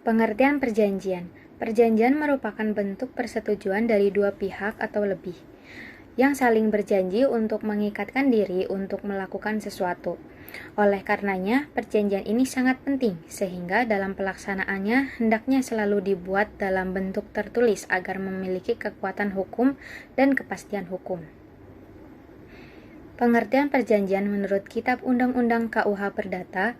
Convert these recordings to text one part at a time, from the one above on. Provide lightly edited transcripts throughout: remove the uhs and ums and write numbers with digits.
Pengertian perjanjian. Perjanjian merupakan bentuk persetujuan dari dua pihak atau lebih yang saling berjanji untuk mengikatkan diri untuk melakukan sesuatu. Oleh karenanya, perjanjian ini sangat penting sehingga dalam pelaksanaannya hendaknya selalu dibuat dalam bentuk tertulis agar memiliki kekuatan hukum dan kepastian hukum. Pengertian perjanjian menurut Kitab Undang-Undang KUH Perdata,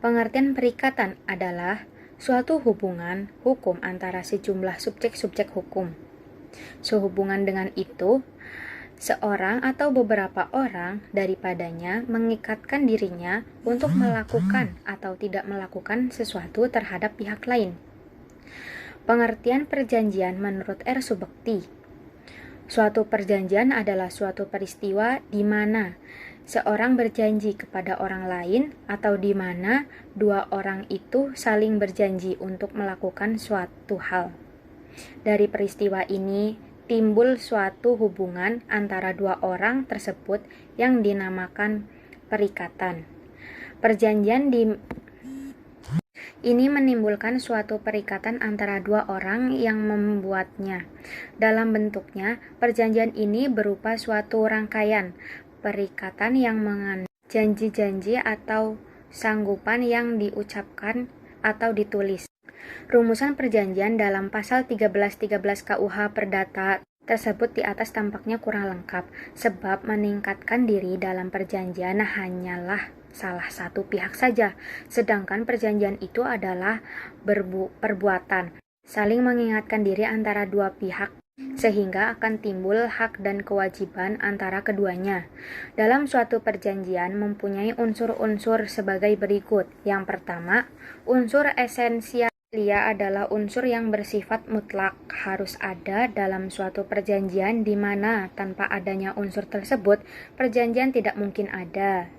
pengertian perikatan adalah suatu hubungan hukum antara sejumlah subjek-subjek hukum. Sehubungan dengan itu, seorang atau beberapa orang daripadanya mengikatkan dirinya untuk melakukan atau tidak melakukan sesuatu terhadap pihak lain. Pengertian perjanjian menurut R. Subekti. Suatu perjanjian adalah suatu peristiwa di mana seorang berjanji kepada orang lain atau di mana dua orang itu saling berjanji untuk melakukan suatu hal. Dari peristiwa ini timbul suatu hubungan antara dua orang tersebut yang dinamakan perikatan. Perjanjian ini menimbulkan suatu perikatan antara dua orang yang membuatnya. Dalam bentuknya, perjanjian ini berupa suatu rangkaian perikatan yang mengandung janji-janji atau sanggupan yang diucapkan atau ditulis. Rumusan perjanjian dalam pasal 1313 KUH Perdata tersebut di atas tampaknya kurang lengkap, sebab meningkatkan diri dalam perjanjian hanyalah salah satu pihak saja, sedangkan perjanjian itu adalah perbuatan saling mengingatkan diri antara dua pihak, sehingga akan timbul hak dan kewajiban antara keduanya. Dalam suatu perjanjian mempunyai unsur-unsur sebagai berikut. Yang pertama, unsur esensial. Dia adalah unsur yang bersifat mutlak, harus ada dalam suatu perjanjian di mana tanpa adanya unsur tersebut, perjanjian tidak mungkin ada.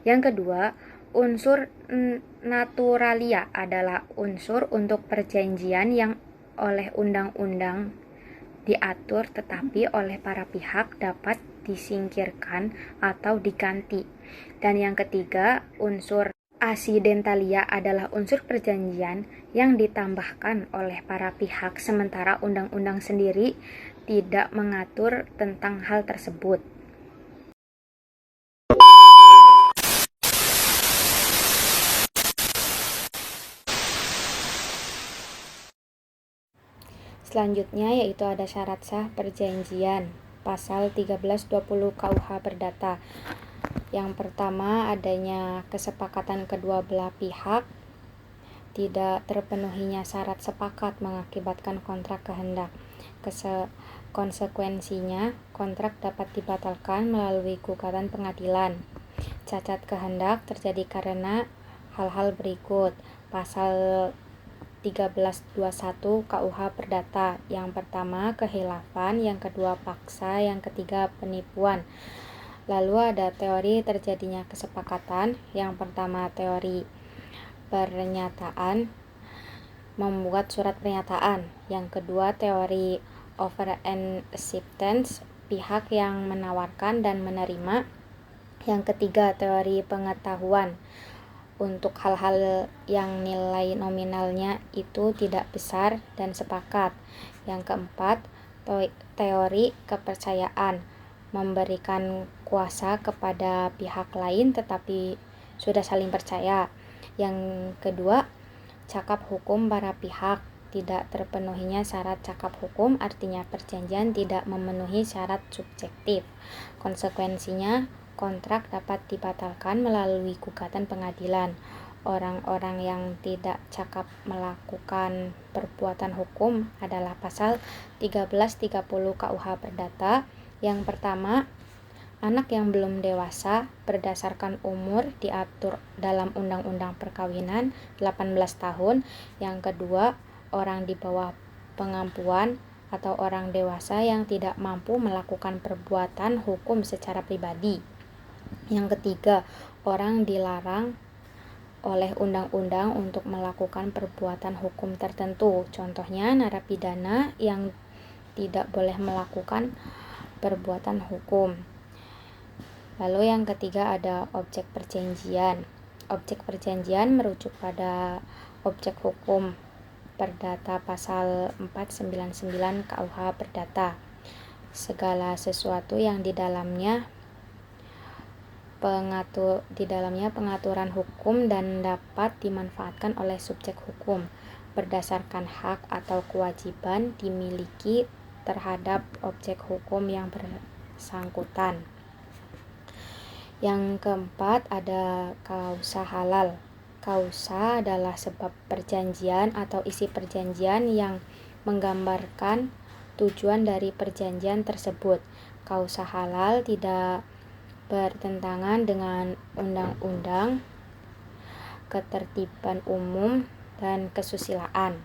Yang kedua, unsur naturalia adalah unsur untuk perjanjian yang oleh undang-undang diatur tetapi oleh para pihak dapat disingkirkan atau diganti. Dan yang ketiga, unsur aksidentalia adalah unsur perjanjian yang ditambahkan oleh para pihak sementara undang-undang sendiri tidak mengatur tentang hal tersebut. Selanjutnya yaitu ada syarat sah perjanjian, pasal 1320 KUH Perdata. Yang pertama, adanya kesepakatan kedua belah pihak. Tidak terpenuhinya syarat sepakat mengakibatkan kontrak kehendak. Konsekuensinya, kontrak dapat dibatalkan melalui gugatan pengadilan. Cacat kehendak terjadi karena hal-hal berikut. Pasal 1321 KUH Perdata. Yang pertama kehilafan, yang kedua paksa, yang ketiga penipuan. Lalu ada teori terjadinya kesepakatan. Yang pertama teori pernyataan, membuat surat pernyataan. Yang kedua teori offer and acceptance, pihak yang menawarkan dan menerima. Yang ketiga teori pengetahuan, untuk hal-hal yang nilai nominalnya itu tidak besar dan sepakat. Yang keempat, teori kepercayaan, memberikan kuasa kepada pihak lain tetapi sudah saling percaya. Yang kedua, cakap hukum para pihak, tidak terpenuhinya syarat cakap hukum, artinya perjanjian tidak memenuhi syarat subjektif. Konsekuensinya, kontrak dapat dibatalkan melalui gugatan pengadilan. Orang-orang yang tidak cakap melakukan perbuatan hukum adalah pasal 1330 KUH Perdata. Yang pertama, anak yang belum dewasa berdasarkan umur diatur dalam Undang-Undang Perkawinan 18 tahun. Yang kedua, orang di bawah pengampuan atau orang dewasa yang tidak mampu melakukan perbuatan hukum secara pribadi. Yang ketiga, orang dilarang oleh undang-undang untuk melakukan perbuatan hukum tertentu. Contohnya narapidana yang tidak boleh melakukan perbuatan hukum. Lalu yang ketiga ada objek perjanjian. Objek perjanjian merujuk pada objek hukum Perdata pasal 499 KUH Perdata. Segala sesuatu yang di dalamnya pengaturan hukum dan dapat dimanfaatkan oleh subjek hukum berdasarkan hak atau kewajiban dimiliki terhadap objek hukum yang bersangkutan. Yang keempat ada kausa halal. Kausa adalah sebab perjanjian atau isi perjanjian yang menggambarkan tujuan dari perjanjian tersebut. Kausa halal tidak bertentangan dengan undang-undang, ketertiban umum, dan kesusilaan.